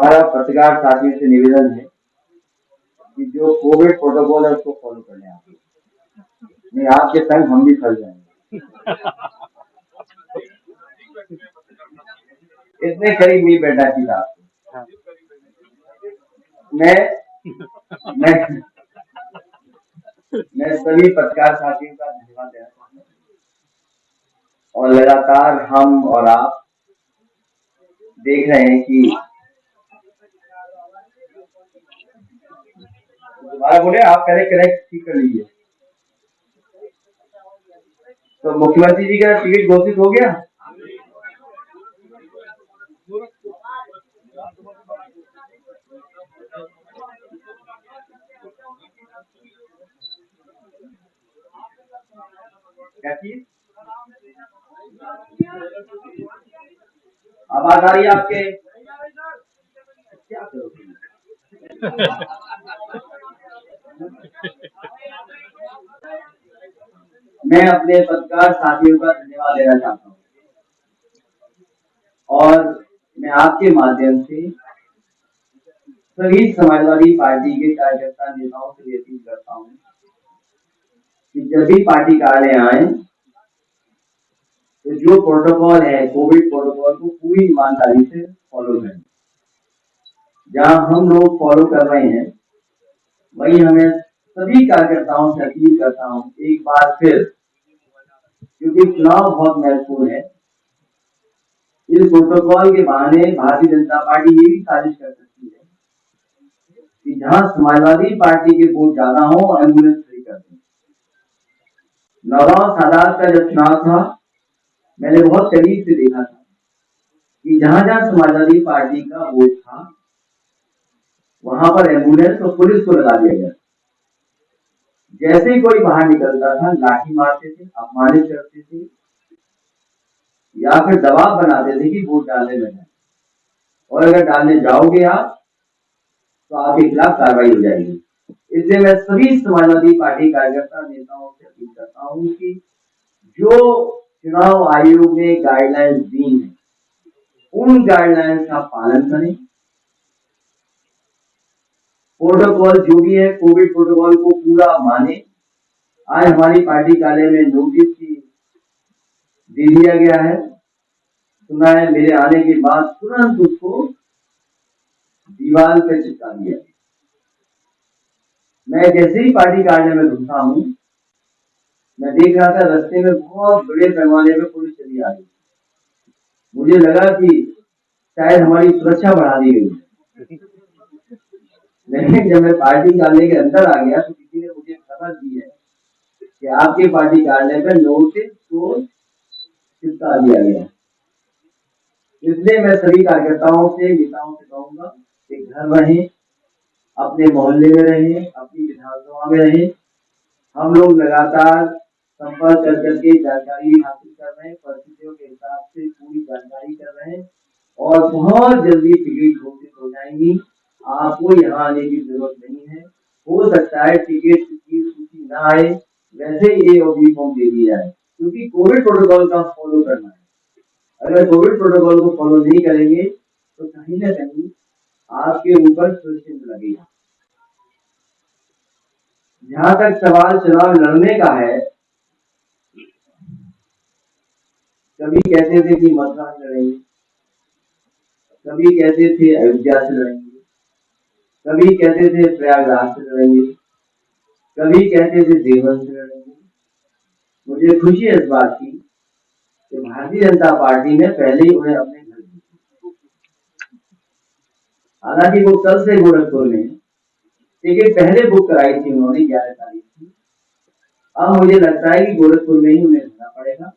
हमारा पत्रकार साथियों से निवेदन है कि जो कोविड प्रोटोकॉल है उसको फॉलो कर लें आप। नहीं, आपके संग हम भी फंस जाएंगे। इतने करीब नहीं बैठा थी आपको। मैं सभी पत्रकार साथियों का धन्यवाद देना चाहता हूँ और लगातार हम और आप देख रहे हैं कि दोबारा बोले, आप पहले कनेक्ट ठीक कर लीजिए। तो मुख्यमंत्री जी का टिकट घोषित हो गया। क्या चीज आवाज आ रही है आपके? क्या करोगे? मैं अपने पत्रकार साथियों का धन्यवाद देना चाहता हूँ और मैं आपके माध्यम से सभी समाजवादी पार्टी के कार्यकर्ता नेताओं से अपील करता हूँ कि जब भी पार्टी कार्यालय आए तो जो प्रोटोकॉल है कोविड प्रोटोकॉल को पूरी ईमानदारी से फॉलो करें। जहां हम लोग फॉलो कर रहे हैं वही हमें सभी कार्यकर्ताओं से अपील करता हूं एक बार फिर, क्योंकि चुनाव बहुत महत्वपूर्ण है। इस प्रोटोकॉल के बहाने भारतीय जनता पार्टी ये भी साजिश कर सकती है कि जहां समाजवादी पार्टी के वोट ज्यादा हो एम्बुलेंस फ्री कर दें। नौगांव सादात का जब चुनाव था मैंने बहुत करीब से देखा था कि जहां जहां समाजवादी पार्टी का वोट था वहां पर एम्बुलेंस और पुलिस को लगा दिया गया। जैसे ही कोई बाहर निकलता था लाठी मारते थे, अपमानित करते थे या फिर दबाव बनाते थे कि वोट डालने में है और अगर डालने जाओगे आप तो आपके खिलाफ कार्रवाई हो जाएगी। इसलिए मैं सभी समाजवादी पार्टी कार्यकर्ता नेताओं से अपील करता हूं कि जो चुनाव आयोग ने गाइडलाइंस दी है उन गाइडलाइंस का पालन करें। प्रोटोकॉल जो भी है कोविड प्रोटोकॉल को पूरा माने। आज हमारी पार्टी कार्यालय में नोटिस दे दिया गया है, सुना है मेरे आने के बाद तुरंत उसको दीवार पे चिपका दिया। मैं जैसे ही पार्टी कार्यालय में घुसा हूं मैं देख रहा था रास्ते में बहुत बड़े पैमाने में पुलिस चली आ रही। मुझे लगा कि शायद हमारी सुरक्षा बढ़ा दी गई। लेकिन जब मैं पार्टी कार्यालय के अंदर आ गया तो किसी ने मुझे खबर दी है कि आपके पार्टी कार्यालय में नोटिस को चिपका दिया गया। इसलिए मैं सभी कार्यकर्ताओं से नेताओं से कहूंगा कि घर रहें, अपने मोहल्ले में रहें, अपनी विधानसभा में रहें। हम लोग लगातार संपर्क कर करके जानकारी हासिल कर रहे हैं, परिस्थितियों के हिसाब से पूरी जानकारी कर रहे हैं और बहुत जल्दी टिकट घोषित हो जाएंगी। आपको यहाँ आने की जरूरत नहीं है। हो सकता है टिकट की सूची ना आए, वैसे ये ओबी फॉर्म दे दिया जाए, क्योंकि कोविड प्रोटोकॉल का फॉलो करना है। अगर कोविड प्रोटोकॉल को फॉलो नहीं करेंगे तो कहीं ना कहीं आपके ऊपर सुरक्षित लगेगा। जहां तक सवाल चुनाव लड़ने का है, कभी कहते थे कि मथुरा से लड़ेंगे, कभी कहते थे अयोध्या से लड़ेंगे, कभी कहते थे प्रयागराज से लड़ेंगे, कभी कहते थे देवबंद से लड़ेंगे। मुझे खुशी है इस बात की कि भारतीय जनता पार्टी ने पहले ही उन्हें अपने घर दिए। हालांकि वो कल से गोरखपुर में टिकट पहले बुक कराई थी उन्होंने 11 तारीख की। अब मुझे लगता है कि गोरखपुर में ही उन्हें रहना पड़ेगा।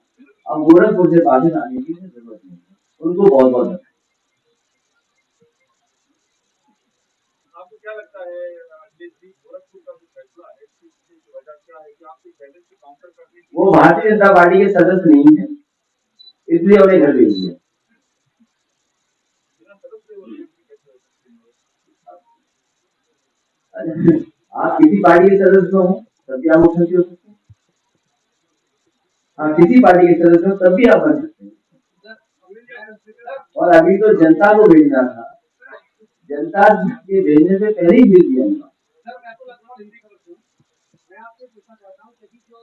अब गोरखपुर से वापस आने की जरूरत नहीं है। उनको बहुत बहुत धन्यवाद। आपको क्या लगता है गोरखपुर का जो फैसला है इसकी वजह क्या है कि आपके पहले से काउंटर करने की वो भारतीय जनता पार्टी के सदस्य नहीं है, इसलिए उन्हें घर भेज दिया। आप किसी पार्टी के सदस्य हो तब भी आप मुख्यमंत्री हो सकते हैं। हाँ, किसी पार्टी के सदस्य हो तब भी आप बन सकते हैं। और अभी तो जनता को भेजना था, जनता के भेजने से पहले ही भेज दिया होगा। सर मैं तो लगभग हिंदी का बच्चा हूँ। मैं आपसे पूछना चाहता हूँ कि जो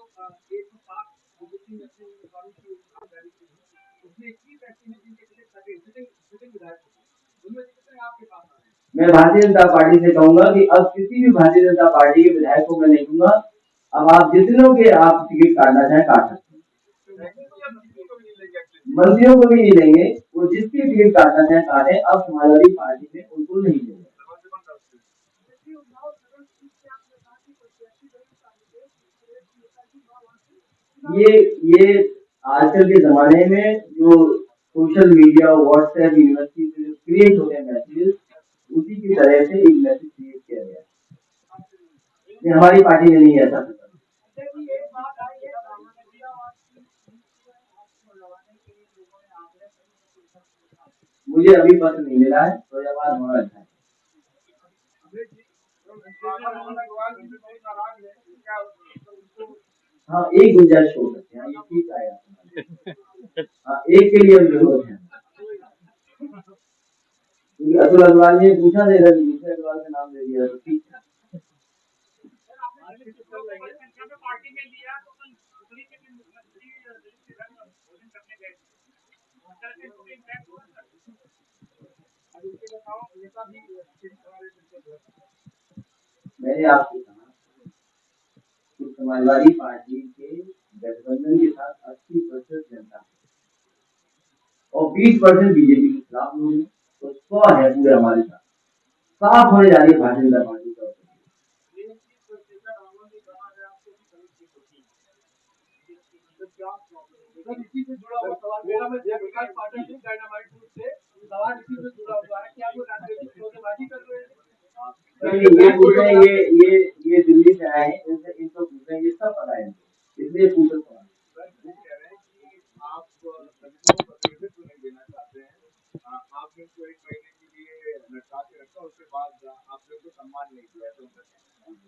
107 बीजेपी अपने उम्मीदवारों की जारी की है, उसमें 21 ऐसे हैं जिनके टिकट कटे सिटिंग विधायक हैं। उनमें से कितने आपके पास आ रहे हैं? मैं भारतीय जनता पार्टी से कहूंगा कि अब किसी भी भारतीय जनता पार्टी के विधायक को मैं नहीं दूंगा। अब आप जितनों के आप टिकट काटना चाहें काट सकते हैं। मंत्रियों को भी नहीं लेंगे, वो जिसकी टिकट काटना चाहें काटे। अब समाजवादी पार्टी में उनको नहीं लेंगे। ये आजकल के जमाने में जो सोशल मीडिया व्हाट्सएप यूनिवर्सिटी से जो क्रिएट होते हैं मैसेजेस, उसी की तरह से एक मैसेज क्रिएट किया गया है। ये हमारी पार्टी ने नहीं ऐसा किया। मुझे अभी पत्र नहीं मिला है, तो यह बात होना अच्छा है। हाँ, एक गुंजाइश हो सकते हैं, ये ठीक आया। हाँ, एक के लिए जरूरत है, क्योंकि अतुल अग्रवाल ने पूछा था, दूसरे अग्रवाल का नाम ले दिया, तो ठीक है। पार्टी में लिया तो मैंने आपको कहा कि समाजवादी पार्टी के गठबंधन के साथ 80% जनता और 20% बीजेपी के खिलाफ लोग हैं, तो 100 है पूरे हमारे साथ। साफ होने जा रही है भारतीय जनता पार्टी का। इसी से जुड़ा हुआ सवाल मेरा, मैं जयप्रकाश पाठक हूं डायनामाइट ग्रुप से। सवाल इसी से जुड़ा हुआ है कि आप लोग राजनीतिक सौदेबाजी कर रहे हैं। ये पूछ रहे हैं, ये दिल्ली से आए हैं, इनसे इनको पूछ रहे हैं, ये सब पता है, इसलिए पूछ रहे हैं। आप प्रतिनिधित्व नहीं देना चाहते हैं, आपने इसको 1 महीने के लिए लटका के रखा, उसके बाद आपने उसको सम्मान नहीं दिया।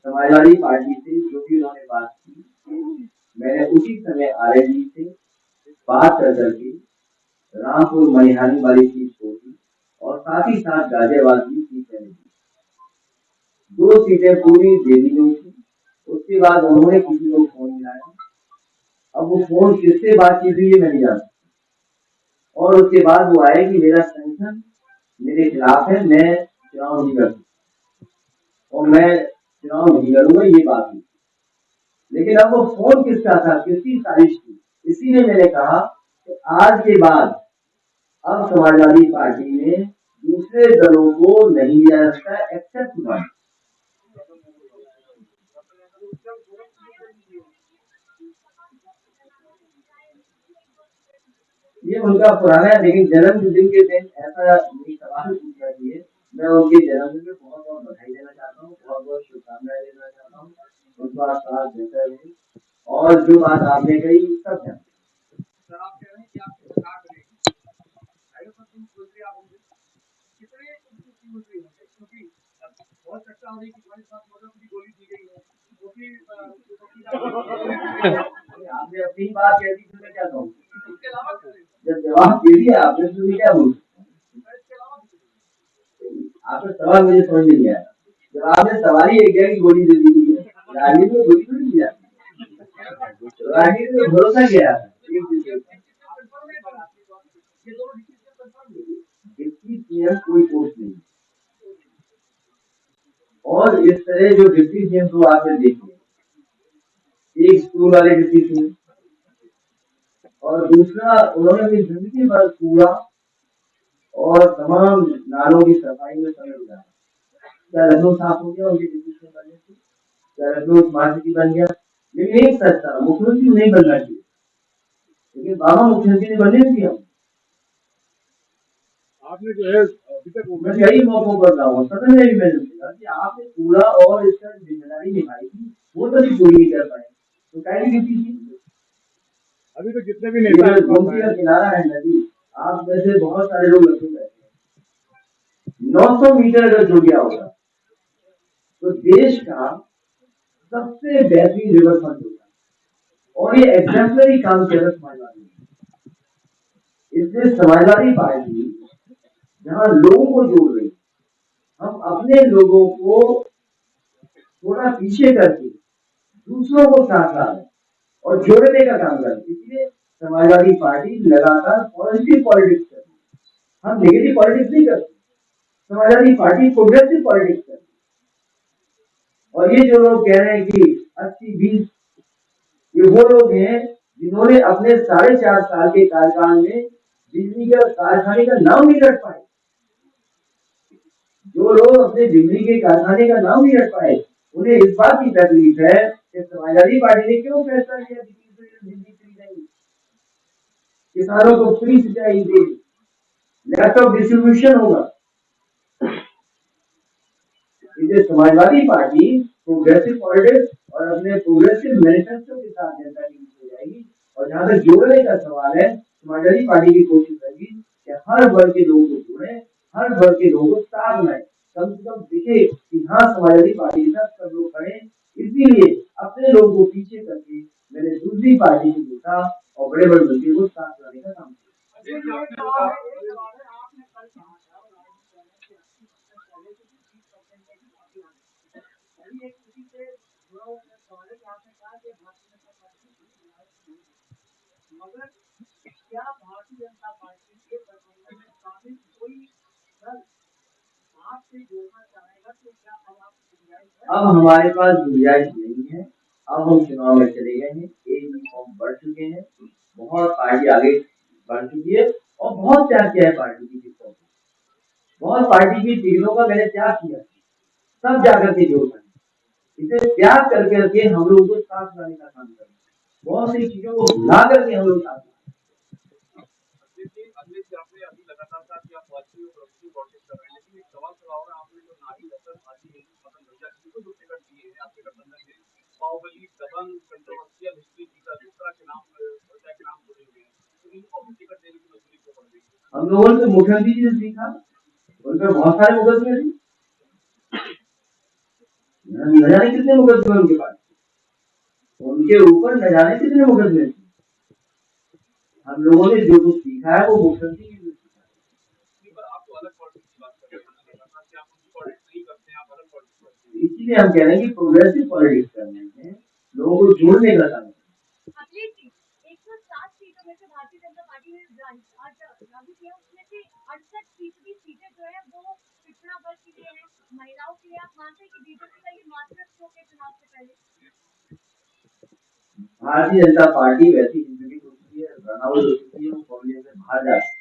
समाजवादी पार्टी से जो भी उन्होंने बात की, मैंने उसी समय आरएलडी से बात करके रामपुर मनिहारी वाली सीट छोड़ी और साथ ही साथ गाजियाबाद की सीट दी। 2 सीटें पूरी दे दी गई थी। उसके बाद उन्होंने किसी को फोन मिलाया, अब वो फोन किससे बातचीत हुई है मैं नहीं जानता, और उसके बाद वो आए कि मेरा संगठन मेरे खिलाफ है, मैं चुनाव नहीं कर सकता और मैं चुनाव नहीं लड़ूंगा, ये बात हुई। लेकिन अब वो फोन किसका था, किसकी साजिश थी, इसीलिए मैंने कहा कि आज के बाद अब समाजवादी पार्टी में दूसरे दलों को नहीं लिया जा सकता एक्सेप्ट वन। ये उनका पुराना है, लेकिन जन्मदिन के दिन ऐसा नहीं सवाल पूछना चाहिए। मैं उनके जन्मदिन में बहुत बहुत बधाई देना चाहता हूँ, बहुत बहुत शुभकामनाएं देना चाहता हूँ। उनका साथ देता रहे, और जो बात आपने कही सब है। सर आप कह रहे हैं कि आपकी सरकार बनेगी, मंत्री आप होंगे, कितने मंत्री होंगे, क्योंकि बहुत चर्चा हो रही है कि तुम्हारे साथ मोदी की गोली दी गई है, वो भी आपने अपनी बात कह दी, तो मैं क्या कहूँ। इसके अलावा जब जवाब दे दिया आपने तो मैं क्या बोलूं। आपने सवाल मुझे समझ में नहीं आया। जब आपने सवाल ही एक जगह की गोली दे दी है, राजनीति में गोली थोड़ी दी जाती है, राजनीति में भरोसा किया है। कोई पोस्ट नहीं, और इस तरह जो डिप्टी सीएम को आपने देखे, एक स्कूल वाले डिप्टी सीएम और दूसरा उन्होंने अपनी जिंदगी भर कूड़ा और तमाम नालों की सफाई में समय गुजारा। क्या लखनऊ साफ हो गया उनके डिप्टी सीएम बनने से? क्या लखनऊ स्मार्ट सिटी बन गया? लेकिन एक सच था, मुख्यमंत्री नहीं बनना चाहिए, लेकिन बाबा मुख्यमंत्री ने बनने नहीं दिया। आपने जो है अभी तक मैं कई मौकों पर रहा हूँ, सदन में भी मैंने देखा कि आपने पूरा और इसका जिम्मेदारी निभाई थी, वो तो भी पूरी नहीं कर पाए, तो कैसी डिप्टी थी। अभी तो जितने भी नेता गोमती का किनारा है नदी, आप जैसे बहुत सारे लोग लखनऊ बैठे हैं, 900 मीटर अगर जुड़ गया होगा तो देश का सबसे बेहतरीन रिवर फ्रंट होगा, और ये एग्जाम्पलरी काम किया था समाजवादी। इसलिए समाजवादी पार्टी जहां लोगों को जोड़ रही, हम अपने लोगों को थोड़ा पीछे करके दूसरों को साथ ला रहे और जोड़ने का काम कर रहे हैं। इसलिए समाजवादी पार्टी लगातार पॉजिटिव पॉलिटिक्स कर रही है। हम नेगेटिव पॉलिटिक्स नहीं करते। समाजवादी पार्टी प्रोग्रेसिव पॉलिटिक्स कर रही है। और ये जो लोग कह रहे हैं कि 80-20, ये वो लोग हैं जिन्होंने अपने 4.5 साल के कार्यकाल में बिजली के कारखाने का नाम नहीं रख पाए। जो लोग अपने बिजली के कारखाने का नाम नहीं रख पाए, उन्हें इस बात की तकलीफ है कि समाजवादी पार्टी ने क्यों फैसला किया कि बिजली फ्री नहीं, किसानों को फ्री सिंचाई दे, लैपटॉप डिस्ट्रीब्यूशन होगा। इसलिए समाजवादी पार्टी प्रोग्रेसिव पॉलिटिक्स और अपने प्रोग्रेसिव मैनिफेस्टो के साथ जनता के बीच हो जाएगी। और जहां तक जोड़ने का सवाल है, समाजवादी पार्टी की कोशिश रहेगी कि हर वर्ग के लोगों को जोड़े, हर वर्ग के लोगों को साथ लाए, कम से कम दिखे कि हाँ समाजवादी पार्टी के साथ सब लोग खड़े। इसीलिए अपने लोगों को पीछे करके मैंने दूसरी पार्टी को देखा और बड़े बड़े मुद्दे को साथ लाने का काम किया। मगर क्या भारतीय जनता पार्टी के प्रबंधन में शामिल कोई दल आपसे जोड़ना चाहेगा तो क्या अब आप गुंजाइश है? अब हमारे पास गुंजाइश नहीं है। अब हम चुनाव में चले गए हैं, एक फॉर्म बढ़ चुके हैं, बहुत पार्टी आगे बढ़ चुकी है और बहुत त्याग किया है पार्टी की टिकटों को, बहुत पार्टी की टिकटों का मैंने त्याग किया, सब जाकर के जोड़ पाए। इसे त्याग कर करके हम लोग को साथ लाने का काम करना, बहुत सी चीजों को भुला करके हम लोग साथ आपने अभी लगातार कहा कि आप पॉजिटिव और पॉजिटिव पॉलिटिक्स कर रहे हैं, लेकिन एक सवाल खड़ा हो रहा है, आपने जो नारी दर्शन आदि मदन भैया जी को जो टिकट दिए हैं आपके गठबंधन में, बाहुबली, दबंग, कंट्रोवर्शियल हिस्ट्री जीता, दूसरा के नाम भैया के नाम जुड़े हुए हैं, तो इनको भी टिकट देने की मजबूरी क्यों पड़ गई? हम लोगों ने मुखर्जी जी से सीखा, उन पर बहुत सारे मुकदमे थे, न जाने कितने मुकदमे उनके पास, उनके ऊपर न जाने कितने मुकदमे थे। हम लोगों ने जो कुछ सीखा है वो मुखर्जी जी से सीखा है। पर आपको अलग पॉलिटिक्स की बात कर रहे हैं कि आप उनकी पॉलिटिक्स नहीं करते हैं, आप अलग पॉलिटिक्स करते हैं। इसीलिए हम कह रहे हैं कि प्रोग्रेसिव पॉलिटिक्स करने में लोगों को जोड़ने का काम है। 107 सीटों में से भारतीय जनता पार्टी ने लागू किया, उसमें से 68% सीटें जो है वो पिछड़ा वर्ग के लिए है, महिलाओं के लिए। आप मानते हैं कि बीजेपी का ये मास्टर स्ट्रोक है चुनाव से पहले? भारतीय जनता पार्टी वैसी इंडिविजुअल हो चुकी है, रनावल हो चुकी है, वो कांग्रेस से बाहर जा चुकी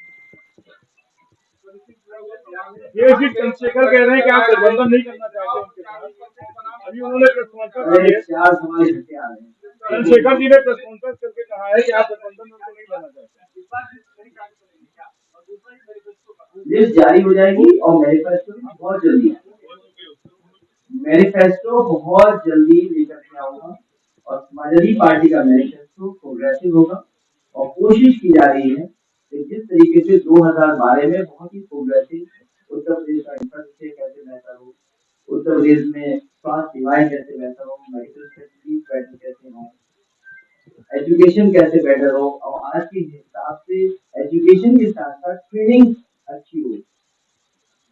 ये भी चंद्रशेखर कह रहे हैं कि आप गठबंधन नहीं करना चाहते उनके साथ। अभी उन्होंने प्रेस कॉन्फ्रेंस है। 4 सवाल इकट्ठे आ रहे हैं। चंद्रशेखर जी ने प्रेस कॉन्फ्रेंस करके कहा है कि आप गठबंधन उनको नहीं लेना चाहते। लिस्ट जारी हो जाएगी और मैनिफेस्टो बहुत जल्दी, मैनिफेस्टो बहुत जल्दी लेकर के आऊंगा और समाजवादी पार्टी का मैनिफेस्टो प्रोग्रेसिव होगा। और कोशिश की जा रही है कि जिस तरीके से 2012 में बहुत ही प्रोग्रेसिव उत्तर प्रदेश का इंफ्रास्ट्रक्चर कैसे बेहतर हो, उत्तर प्रदेश में स्वास्थ्य सेवाएं कैसे बेहतर हो, मेडिकल फैसिलिटीज बेटर कैसे हो, एजुकेशन कैसे बेटर हो, और आज के हिसाब से एजुकेशन के साथ साथ ट्रेनिंग अच्छी हो,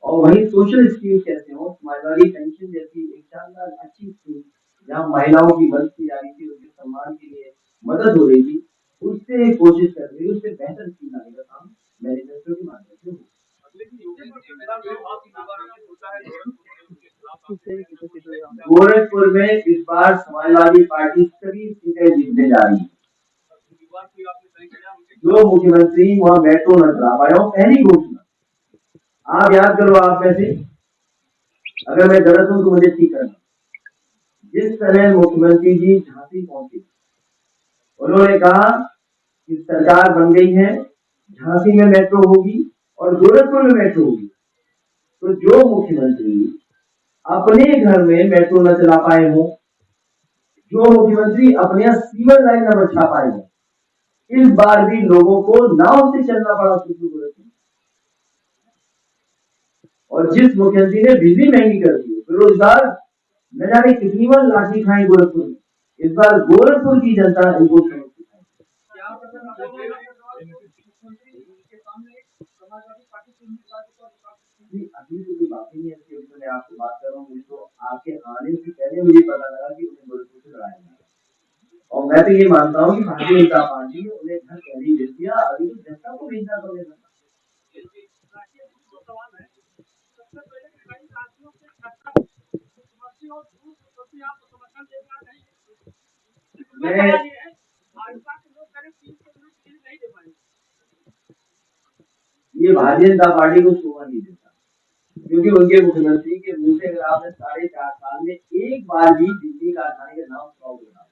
और वही सोशल स्कीम कैसे हो, समाजवादी पेंशन जैसी एक शानदार अच्छी स्कीम जहाँ महिलाओं की मदद की जा रही थी, उनके सम्मान के लिए मदद हो रही थी, उससे कोशिश कर रही है, उससे बेहतर स्कीम लाने का काम मैनिफेस्टो के माध्यम से हो। गोरखपुर में इस बार समाजवादी पार्टी सभी सीटें जीतने जा रही है। जो मुख्यमंत्री वहां मेट्रो न चला पाया, पहली घोषणा आप याद करो, आप में से अगर मैं गलत हूं तो मुझे ठीक करना। जिस तरह मुख्यमंत्री जी झांसी पहुंचे, उन्होंने कहा कि सरकार बन गई है, झांसी में मेट्रो होगी और गोरखपुर में मेट्रो होगी। तो जो मुख्यमंत्री अपने घर में मेट्रो न चला पाए हो, जो मुख्यमंत्री अपने यहाँ सीवर लाइन न बचा पाए हो, इस बार भी लोगों को नाव से चलना पड़ा गोरखपुर। और जिस मुख्यमंत्री ने बिजली महंगी कर दी, बेरोजगार न जाने कितनी बार लाठी खाई गोरखपुर में, इस बार गोरखपुर की जनता इनको मुख्यमंत्री के सामने समाजवादी पार्टी के उम्मीदवार के तौर पर नहीं, अभी तो कोई बात ही नहीं है कि उसमें मैं आपसे बात कर रहा हूँ। मुझे तो आपके आने से पहले मुझे पता लगा कि उन्हें गोरखपुर से लड़ाया जा रहा है। और मैं तो ये मानता हूँ कि भारतीय जनता पार्टी ने उन्हें घर पहले ही भेज दिया, अभी तो जनता को भेजना तो भेजना। राष्ट्रीय को सवाल है सबसे पहले कई राज्यों से छत्ता मुख्यमंत्री और दूर मुख्यमंत्री आप समर्थन देना नहीं मैं है भाजपा के लोग करीब 300 यूनिट नहीं दे पाएंगे। ये भारतीय जनता पार्टी को शोभा नहीं देता, क्योंकि उनके मुख्यमंत्री के मुंह से अगर आपने 4.5 साल में एक बार भी बिजली कारखाने का नाम सुना होगा,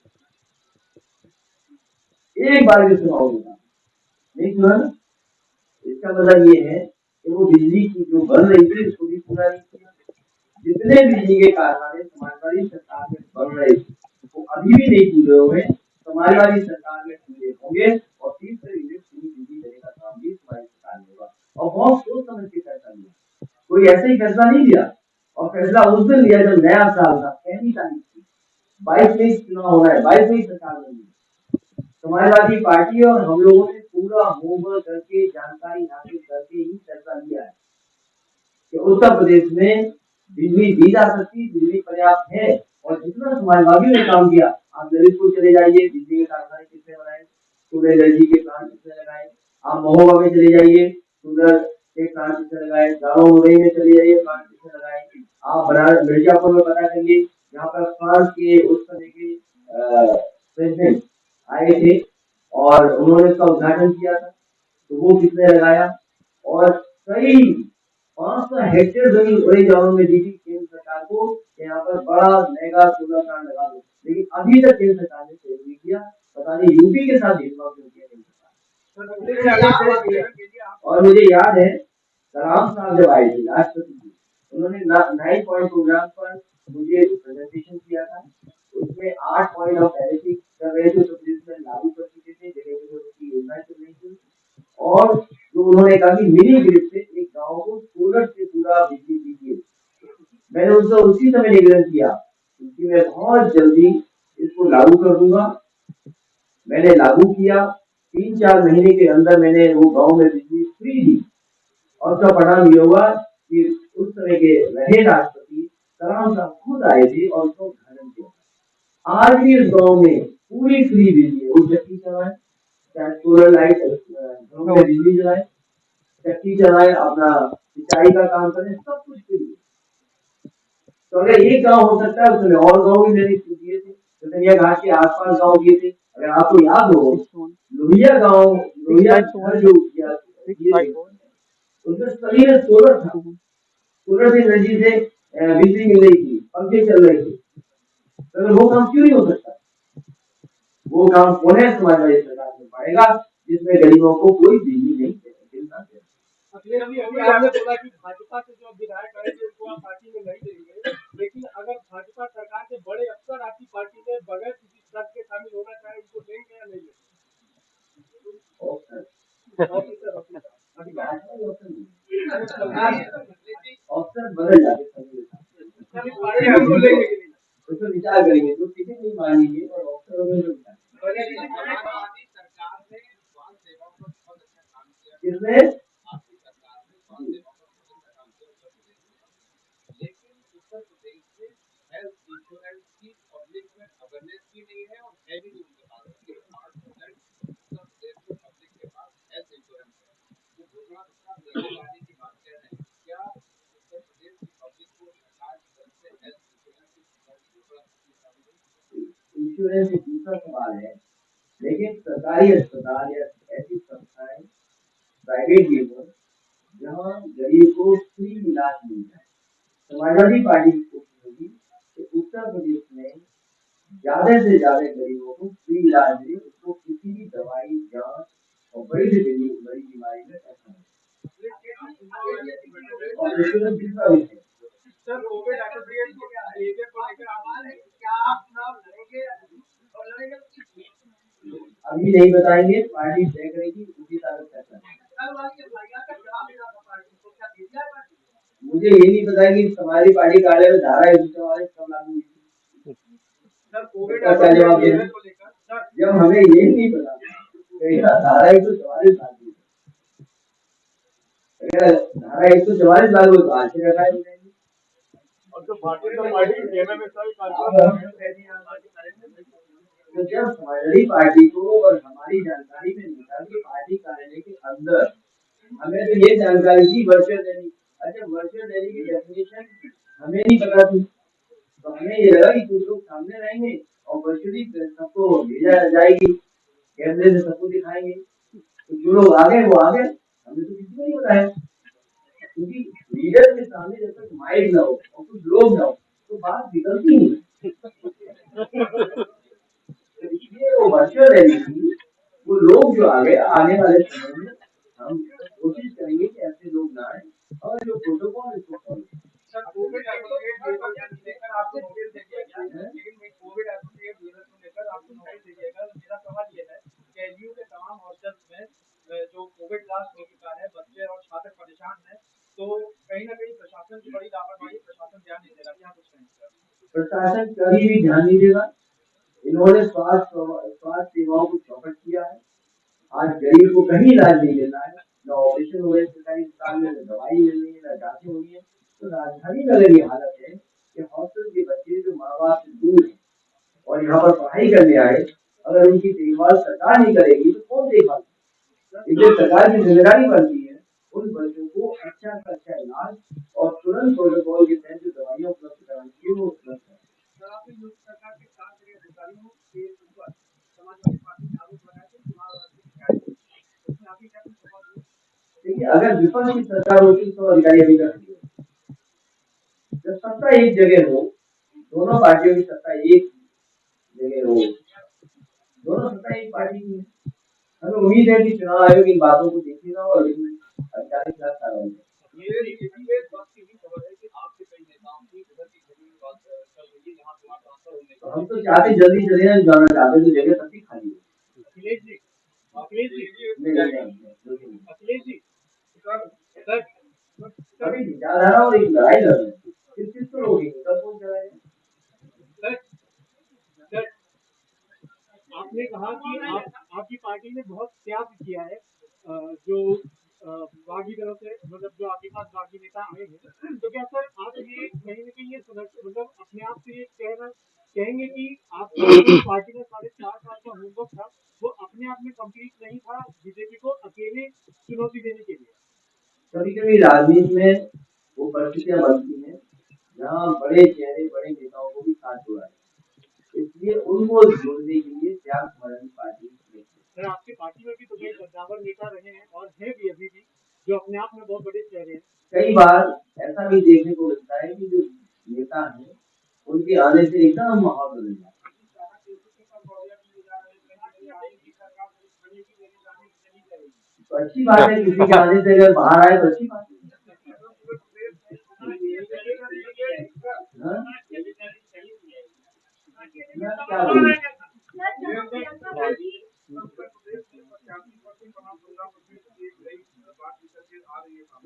एक बार भी सुना होगा, नहीं सुना ना? इसका मतलब ये है कि वो बिजली की जो बन रही थी उसको भी पूरा नहीं किया। जितने बिजली के कारखाने समाजवादी सरकार में बन रहे थे वो अभी भी नहीं पूरे हुए, समाजवादी सरकार में पूरे होंगे और 30 यूनिट फ्री बिजली देने का काम भी समाजवादी सरकार में होगा। और बहुत सोच समझ के फैसला लिया, कोई ऐसे ही फैसला नहीं लिया। और फैसला उस दिन लिया जब नया साल था, पहली तारीख थी, 22 में चुनाव होना है, 22 में सरकार बनी। समाजवादी पार्टी और हम लोगों ने पूरा होमवर्क करके जानकारी हासिल करके ही फैसला लिया है कि उत्तर प्रदेश में बिजली दी जा सकती, बिजली पर्याप्त है। और जितना समाजवादियों ने काम किया, आप ललितपुर चले जाइए, बिजली के कारखाने कितने बनाए, सोलर एनर्जी के प्लांट कितने लगाए। आप महोबा में चले जाइए, सोलर के प्लांट कितने लगाए। गाँव मुरई में चले जाइए, प्लांट कितने लगाए। आप बनारस मिर्जापुर में पता करिए, यहाँ पर फ्रांस के उस तरह के प्रेसिडेंट आए थे और उन्होंने इसका उद्घाटन किया था, तो वो किसने लगाया। और कई 500 हेक्टेयर जमीन बड़े गांवों में दी थी केंद्र सरकार को, यहाँ पर बड़ा मेगा सोलर प्लांट लगा दो, लेकिन अभी तक केंद्र सरकार ने सहयोग नहीं किया। पता नहीं यूपी के साथ भेदभाव क्यों किया केंद्र सरकार। और मुझे याद है कलाम साहब जब आए थे राष्ट्रपति जी, उन्होंने 9 पॉइंट प्रोग्राम पर मुझे प्रेजेंटेशन किया था। उसमें 8 पॉइंट हम पहले से कर रहे थे, तो में लागू कर चुके थे, जगह जगह उसकी योजना चल रही थी। और जो उन्होंने कहा कि मिनी ग्रिड से एक गांव को सोलर से पूरा बिजली दीजिए, मैंने उनसे उसी समय निवेदन किया कि मैं बहुत जल्दी इसको लागू कर दूंगा। मैंने लागू किया, 3-4 महीने के अंदर मैंने वो गांव में बिजली फ्री दी। और उसका परिणाम ये हुआ कि उस तरह के रहे राष्ट्रपति कलाम साहब खुद आए थे और उसको उद्घाटन किया। आज भी इस गांव में पूरी फ्री बिजली, वो चक्की चलाए, चाहे सोलर लाइट घरों में बिजली जलाए, चक्की चलाए, अपना सिंचाई का काम करें, सब कुछ फ्री। तो अगर एक गांव हो सकता है, उसमें और गांव भी मैंने दिए थे, चतनिया घाट के आसपास गांव दिए थे। अगर आपको याद हो, लोहिया गांव, लोहिया जो उसमें सभी में सोलर था, सोलर से एनर्जी से बिजली मिल रही थी, पंखे चल रहे थे। तो वो काम क्यों नहीं हो सकता? वो काम पुनः समाजवादी सरकार में पड़ेगा जिसमें गरीबों को कोई बिजली नहीं मिलता। अभी आपने बोला कि भाजपा से जो विधायक आए थे उनको आप पार्टी में नहीं देंगे, लेकिन अगर भाजपा सरकार के बड़े अफसर आपकी पार्टी में बगैर किसी शर्त के शामिल होना चाहे, उनको देंगे या नहीं देंगे? ऑप्शन बदल जाते उसमें विचार करेंगे, तो टिकट नहीं मांगेंगे और ऑप्शन किसने इंश्योरेंस एक दूसरा सवाल है, लेकिन सरकारी अस्पताल या ऐसी संस्थाएं प्राइवेट भी हो जहाँ गरीब को फ्री इलाज मिल जाए। समाजवादी पार्टी की कोशिश होगी कि उत्तर प्रदेश में ज्यादा से ज्यादा गरीबों को फ्री इलाज मिले, उसको किसी भी दवाई जांच और बड़ी से बड़ी बीमारी में पैसा मिले। और इंश्योरेंस दूसरा विषय सर, कोविड को लेकर आवाज है, क्या आप चुनाव लड़ेंगे और लड़ेंगे तो किस? अभी नहीं बताएंगे, पार्टी तय करेगी, उसी तारीख फैसला। मुझे ये नहीं पता कि तुम्हारी पार्टी कार्यालय में धारा 144 कब लागू हुई थी। सर, कोविड का जवाब देना, जब हमें ये नहीं पता धारा 144 लागू है। अगर धारा 144 लागू तो आज से रखा है। और जो भारतीय जनता पार्टी एमएमएसआई कार्यक्रम तो जब समाजवादी पार्टी को और हमारी जानकारी में नहीं था कि पार्टी कार्यालय के अंदर हमें तो ये जानकारी थी वर्चुअल रैली। अच्छा, वर्चुअल रैली की डेफिनेशन हमें नहीं पता थी, तो हमें ये लगा कि कुछ लोग सामने रहेंगे और वर्चुअली सबको भेजा जाएगी, कैमरे से सबको दिखाएंगे। तो जो लोग आ गए वो आ गए, हमें तो किसी को नहीं बताया, क्योंकि लीडर के सामने जब तक माइक ना हो और कुछ लोग ना हो तो बात निकलती नहीं। इसलिए वो वर्चुअल रैली थी, वो लोग जो आ गए, आने वाले समय में हम कोशिश करेंगे कि ऐसे लोग ना आए और जो प्रोटोकॉल है उसको फॉलो। सर, कोविड एसोसिएट लेकर आपको नोटिस दे दिया गया, लेकिन कोविड एसोसिएट को लेकर आपको नोटिस दे दिया गया। मेरा सवाल ये है कि एलयू के तमाम हॉस्टल्स में जो कोविड ब्लास्ट हो चुका है, बच्चे और छात्र परेशान हैं, तो कहीं ना कहीं प्रशासन की बड़ी लापरवाही, प्रशासन ध्यान नहीं दे रहा। क्या कुछ कहेंगे? प्रशासन कभी भी ध्यान नहीं देगा। इन्होंने स्वास्थ्य सेवाओं को चौपट किया है। आज गरीब को कहीं इलाज नहीं मिल रहा है, न ऑपरेशन हो रहे सरकारी अस्पताल में, न दवाई मिल रही है, न जांचें हो रही है। तो राजधानी नगर की हालत है कि हॉस्टल के बच्चे जो माँ बाप से दूर है और यहाँ पर पढ़ाई करने आए, अगर उनकी देखभाल सरकार नहीं करेगी तो कौन देखभाल? इसलिए सरकार की जिम्मेदारी बनती है उन बच्चों को अच्छा से अच्छा इलाज और तुरंत प्रोटोकॉल के तहत जो दवाइयाँ उपलब्ध करानी चाहिए वो उपलब्ध है। सर, आपने योगी सरकार के 4 बड़े अधिकारियों के ऊपर समाजवादी पार्टी ने आरोप लगाया कि चुनाव उसमें आपकी क्या कुछ सवाल हुआ? देखिए, अगर विपक्ष की सरकार होती तो अधिकारी अभी तक नहीं होते। जब सत्ता एक जगह हो, दोनों पार्टियों की सत्ता एक जगह हो, दोनों सत्ता एक पार्टी की है, हमें उम्मीद है कि चुनाव आयोग इन बातों को देखेगा और अधिकारी के साथ कार्रवाई करेगा। बात की भी खबर है कि आपके कई नेताओं की उधर की जमीन की बात चल रही है, जहां तुम्हारा ट्रांसफर होने तो हम तो चाहते जल्दी चले जाए, जाना चाहते तो जगह सबकी खाली है। अखिलेश जी, अखिलेश जी, सर, अभी विचारधारा और एक लड़ाई लड़ रहे हैं, किस चीज को रोकेंगे, कब कौन चलाएगा? सर, आपने कहा कि आपकी पार्टी ने बहुत त्याग किया है, जो बागी दलों से, मतलब जो आपके पास बागी नेता आए हैं, तो क्या सर आप ये कहीं ना कहीं ये मतलब अपने आप से ये कहेंगे कि आप पार्टी का 4.5 साल का होमवर्क था वो अपने आप में कंप्लीट नहीं था बीजेपी को अकेले चुनौती देने के लिए? कभी कभी राजनीति में वो परिस्थितियां बनती हैं जहाँ बड़े चेहरे बड़े नेताओं को भी साथ जोड़ा है, इसलिए उनको जोड़ने के लिए त्याग समाजवादी पार्टी ने। सर, आपकी पार्टी में भी तो कई कद्दावर नेता रहे हैं और हैं भी अभी भी, जो अपने आप में बहुत बड़े चेहरे हैं। कई बार ऐसा भी देखने को मिलता है कि जो नेता हैं उनके आने से एकदम माहौल बदल जाता है। तो अच्छी बात है, किसी के आने से अगर बाहर आए तो अच्छी बात है। क्या बोलूं?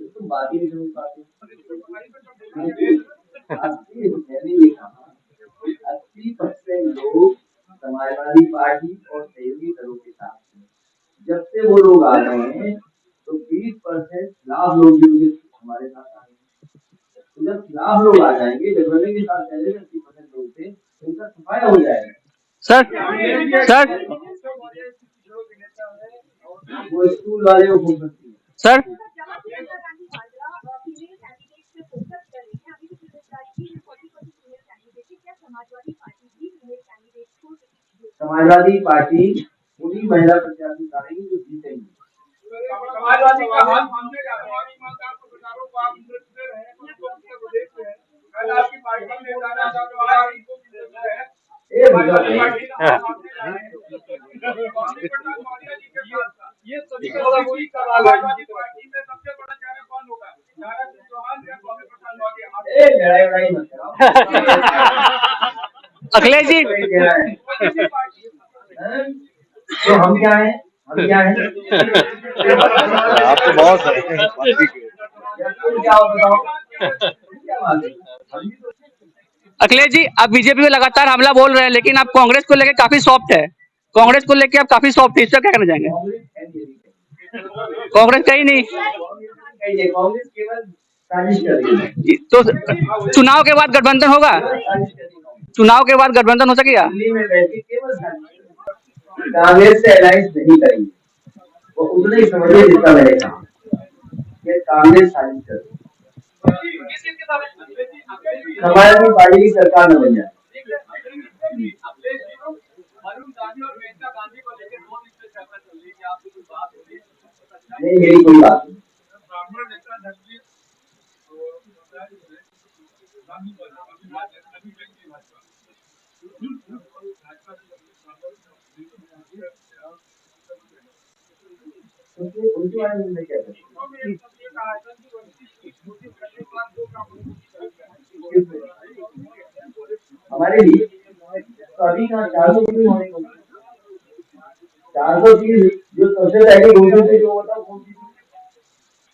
तुम बात ही नहीं समझ पाते। मैंने ये कहा 80% लोग समाजवादी पार्टी और सहयोगी दलों के साथ हैं। जब से वो लोग आ गए हैं तो 20% खिलाफ लोग भी हमारे साथ आ गए हैं। तो जब खिलाफ लोग आ जाएंगे, गठबंधन के साथ पहले 80% लोग थे, उनका सफाया हो जाएगा। सर, वो स्कूल वाले को फोन करती है। सर, समाजवादी पार्टी पूरी महिला प्रत्याशी उतारेगी जो जीतेंगी। समाजवादी का हाल सामने जा रहा है, प्रचारों को आप इंद्रजीत रहे हैं, तो देख रहे हैं, कल आपकी पार्टी में जाना चाहता है, इनको भी है, ये सभी का वही सवाल है, पार्टी में सबसे बड़ा चेहरा कौन होगा? चौहान या लड़ाई मत कराओ। अखिलेश जी, तो हम क्या है? हम क्या है? आप तो बहुत है। क्या बताओ? क्या बात है? अखिलेश जी, आप बीजेपी में लगातार हमला बोल रहे हैं, लेकिन आप कांग्रेस को लेकर काफी सॉफ्ट है। कांग्रेस को लेके आप काफी सॉफ्ट थे, इस पर क्या कहना चाहेंगे? कांग्रेस कहीं नहीं, कांग्रेस केवल साजिश कर रही है। तो चुनाव के बाद गठबंधन होगा? चुनाव के बाद गठबंधन हो सकेगा? दिल्ली में बैठी केवल साजिश, कांग्रेस से अलायंस नहीं करेंगे, वो उतना ही समझिए जितना मैंने कहा कि कांग्रेस साजिश कर रही है, हमारी पार्टी की सरकार न बन जाए। नहीं, मेरी कोई बात नहीं। उनके बारे में क्या करें? हमारे लिए तो अभी कहाँ 400 होने को, 400 जो सबसे पहले घोषणा थी जो बताओ कौन सी थी?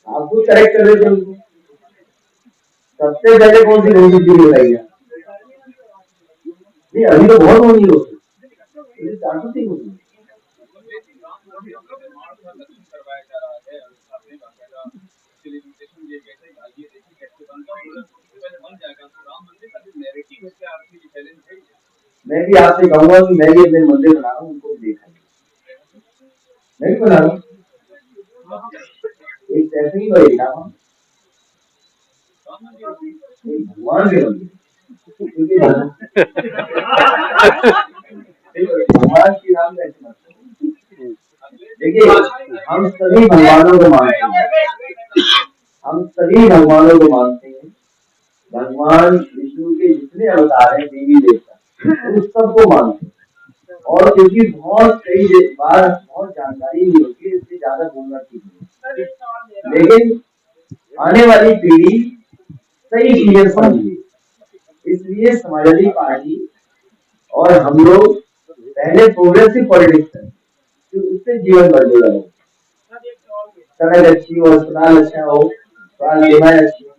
आप खुद करेक्ट कर देते उनको, सबसे पहले कौन सी घोषणा थी बताइए? नहीं, अभी तो बहुत होनी हो, 400 होनी। मैं भी आपसे कहूंगा कि मैं भी अपने मंदिर बना रहा हूँ, उनको देखा मैं भी बना रहा हूँ, एक ऐसे ही बनेगा भगवान के मंदिर, क्योंकि भगवान श्री राम ऐसे मत। देखिए, हम सभी भगवानों को मानते हैं, हम सभी भगवानों को मानते हैं। भगवान विष्णु के जितने अवतार हैं, देवी देवता, उस सबको मानते हैं। और क्योंकि बहुत कई बार बहुत जानकारी नहीं होती है, इसलिए ज्यादा बोलना ठीक नहीं। लेकिन आने वाली पीढ़ी सही चीजें समझिए, इसलिए समाजवादी पार्टी और हम लोग पहले प्रोग्रेसिव पॉलिटिक्स करें, उससे जीवन बदलेगा। सड़क अच्छी हो, अस्पताल अच्छा हो, स्वास्थ्य सेवाएं अच्छी हो,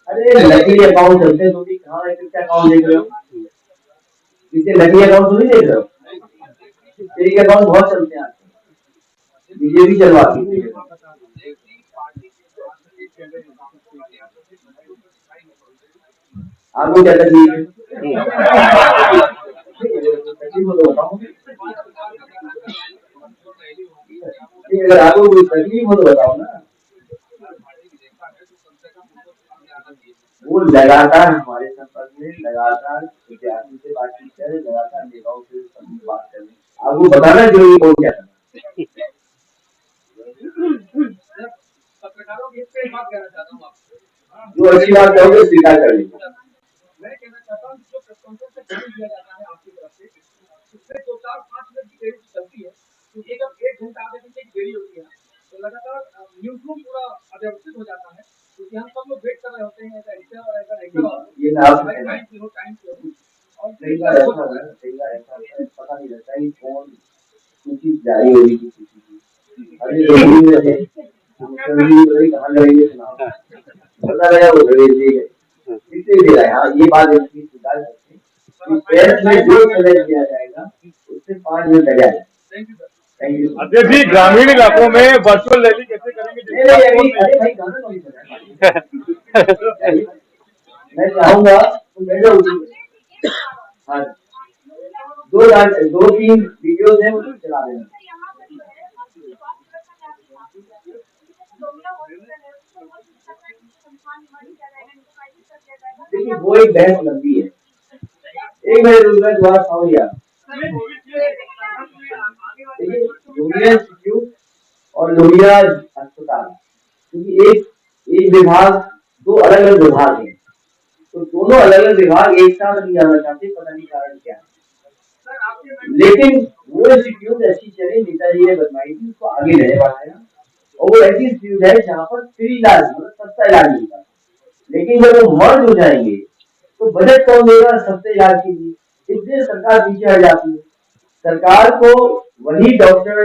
अरे लकी अकाउंट चलते हैं, तो भी कहाँ है, क्या अकाउंट देख रहे हो? पीछे लकी अकाउंट तो नहीं देख रहे हो? तेरी अकाउंट बहुत चलते हैं, बीजेपी चलवाती है। आपको क्या तकलीफ है? अगर आपको कोई तकलीफ हो तो बताओ ना। वो लगातार हमारे संपर्क में, लगातार विद्यार्थियों से बातचीत करे, लगातार नेताओं से बात करे, आपको बताना जरूरी कौन क्या करना। जो अच्छी बात कहोगे स्वीकार कर लेंगे। मैं कहना चाहता हूँ जो दिया जाता है आपकी तरफ से, उसमें 2-4-5 मिनट की देरी चलती है, तो एक घंटा आधे घंटे की देरी होती है, तो लगातार न्यूज़ रूम पूरा अव्यवस्थित हो जाता है, क्योंकि हम सब लोग वेट कर रहे होते हैं ये टाइम और कई बार ऐसा पता नहीं रहता है कौन सूची जारी होगी किसी की। अरे कहाँ लगेंगे चुनाव, पता लगा वो भेज दिए इसलिए दे रहा है। हाँ, ये बात इसकी स्वीकार करते हैं, प्रेस में जो समय दिया जाएगा उससे 5 मिनट लग जाएगा। Thank you. अध्यक्ष जी, ग्रामीण इलाकों में वर्चुअल रैली कैसे करेंगे? मैं चाहूंगा हाँ, 2-3 वीडियो है वो चला देना। देखिए, वो एक बहस लंबी है, एक मेरे रोजगार द्वारा समझिए। देखिए, लोहिया इंस्टीट्यूट और लोहिया अस्पताल, क्योंकि एक विभाग, 2 अलग अलग विभाग हैं, तो दोनों अलग अलग विभाग एक साथ नहीं जाना चाहते, पता नहीं कारण क्या है। लेकिन वो इंस्टीट्यूट अच्छी चले, नेताजी ने बनवाई थी, उसको आगे नहीं बढ़ाया और वो ऐसी इंस्टीट्यूट है जहाँ पर फ्री इलाज मतलब सस्ता इलाज मिलता है। लेकिन जब वो मर्ज हो जाएंगे तो बजट कौन देगा सस्ते इलाज के लिए? इसलिए सरकार पीछे हट जाती है। सरकार को वही डॉक्टर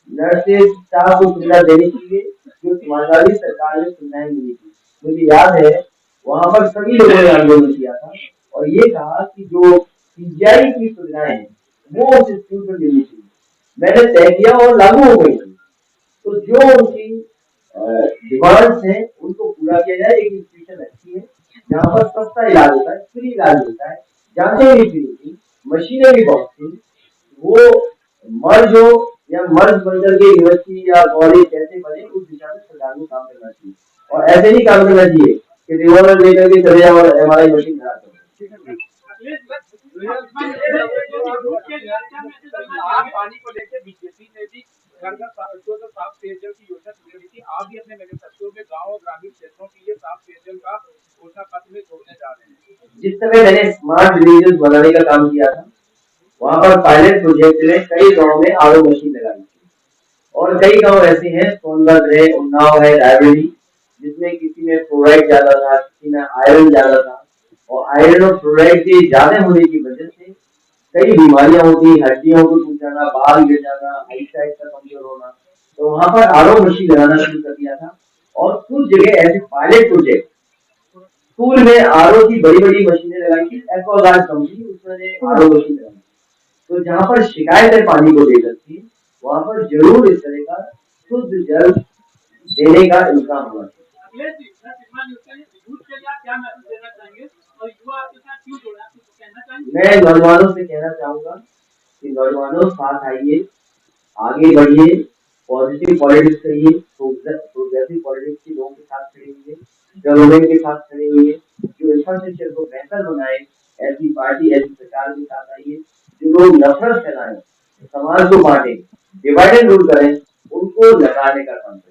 नर्सेज स्टाफ को सुविधा देनी चाहिए जो समाजवादी सरकार में सुविधाएं मिली थी। मुझे याद है वहां पर सभी लोगों ने आंदोलन किया था और ये कहा कि जो पीजीआई की सुविधाएं हैं वो उस इंस्टीट्यूट में मिलनी चाहिए। मैंने तय किया और लागू हो गई। तो जो उनकी डिमांड्स हैं उनको पूरा किया जाए। एक इंस्टीट्यूशन अच्छी है जहाँ पर सस्ता इलाज होता है, फ्री इलाज होता है, जांचें भी फ्री होती, मशीनें भी बहुत थी। वो मर्ज हो या मर्ज बनकर के यूनिवर्सिटी या कॉलेज कैसे बने उस दिशा में सरकार को काम करना चाहिए और ऐसे नहीं काम करना चाहिए कि रिवॉल्वर लेकर के चले जाओ और एमआरआई मशीन खड़ा करो। पानी को लेकर बीजेपी ने भी घर घर साफ पेयजल की योजना शुरू की थी। आप भी अपने मैनिफेस्टो में गांव और ग्रामीण क्षेत्रों के लिए साफ पेयजल का घोषणा पत्र में जोड़ने जा रहे हैं। जिस समय मैंने स्मार्ट विलेजेस बनाने का काम किया था वहां पर पायलट प्रोजेक्ट में कई गाँव में आरओ मशीन लगाई थी और कई गाँव ऐसे हैं सोनभद्र है, उन्नाव है, रायबरेली जिसमें किसी में फ्लोराइड ज्यादा था, किसी में आयरन ज्यादा था और आयरन और फ्लोराइड के ज्यादा होने की वजह से कई बीमारियां होती, हड्डियों को टूट जाना, बाल गिर जाना, आईसाइट का कमजोर होना। तो वहां पर आरओ मशीन लगाना शुरू कर दिया था और कुछ जगह ऐसे पायलट प्रोजेक्ट स्कूल में आरओ की बड़ी बड़ी मशीनें लगाई थी। एक्वागार्ड कंपनी उसने आरओ मशीन लगाई। तो जहाँ पर शिकायत है पानी को लेकर के वहां पर जरूर इस तरह का शुद्ध जल देने का इंतजाम होना चाहिए। मैं नौजवानों से कहना चाहूंगा कि नौजवानों साथ आइए, आगे बढ़िए, पॉजिटिव पॉलिटिक्स करिए, प्रोग्रेसिव पॉलिटिक्स के लोगों के साथ खड़े हुए, डेवलपमेंट के साथ खड़े हुए, जो इंफ्रास्ट्रक्चर को बेहतर बनाए ऐसी पार्टी ऐसी सरकार के साथ आइए। जो लोग नफरत फैलाएं, समाज को बांटे, डिवाइड एंड रूल करें, उनको लगाने का काम करें।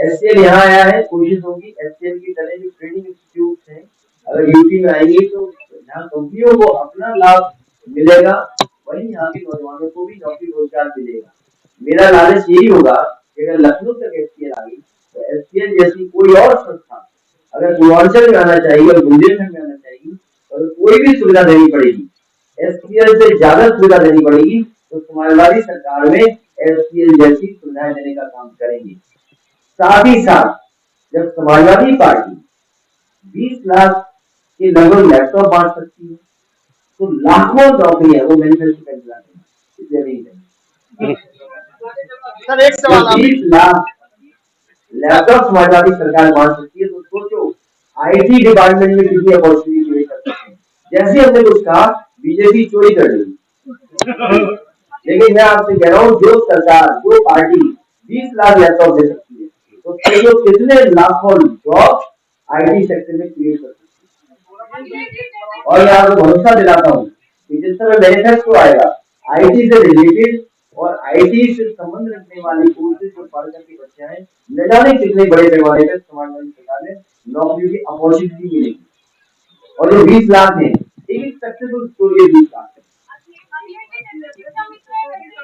एससीएल यहाँ आया है, कोशिश होगी एससीएल की तरह जो ट्रेनिंग इंस्टीट्यूट है अगर यूपी में आएंगे तो यहाँ कंपनियों को अपना लाभ मिलेगा, वहीं यहाँ के नौजवानों को भी नौकरी रोजगार मिलेगा। मेरा लालच यही होगा कि अगर लखनऊ तक एससीएल आ गई तो एससीएल जैसी कोई और संस्था अगर पूर्वांचल में आना चाहिए और बुंदेलखंड में आना चाहिए तो कोई भी सुविधा देनी पड़ेगी, एससीएल से ज्यादा सुविधा देनी पड़ेगी। तो समाजवादी सरकार में एससीएल जैसी सुविधाएं देने का काम करेंगे। साथ ही साथ जब समाजवादी पार्टी 20 लाख के लगभग लैपटॉप बांट सकती है तो लाखों नौकरियां वो मैन्युफैक्चर कर दिलाते हैं, इसलिए नहीं सर एक सवाल 20 लाख लैपटॉप समाजवादी सरकार बांट सकती है तो सोचो आईटी डिपार्टमेंट में कितनी अपॉर्चुनिटी क्रिएट कर सकते हैं। जैसे हमने कुछ कहा बीजेपी चोरी कर ली, लेकिन मैं आपसे कह रहा हूँ जो सरकार जो पार्टी 20 लाख लैपटॉप दे सकती है तो सोचो कितने लाखों जॉब आईटी सेक्टर में क्रिएट कर सकती है। और मैं आपको भरोसा दिलाता हूँ कि जिस समय मैनिफेस्टो आएगा आईटी से रिलेटेड और आईटी से संबंध रखने वाली कोर्सेज जो पढ़ करके बच्चे हैं न जाने कितने बड़े पैमाने पर समाजवादी सरकार में नौकरी की अपॉर्चुनिटी मिलेगी। और जो 20 लाख है एक सक्सेसफुल स्टोरी है 20 लाख।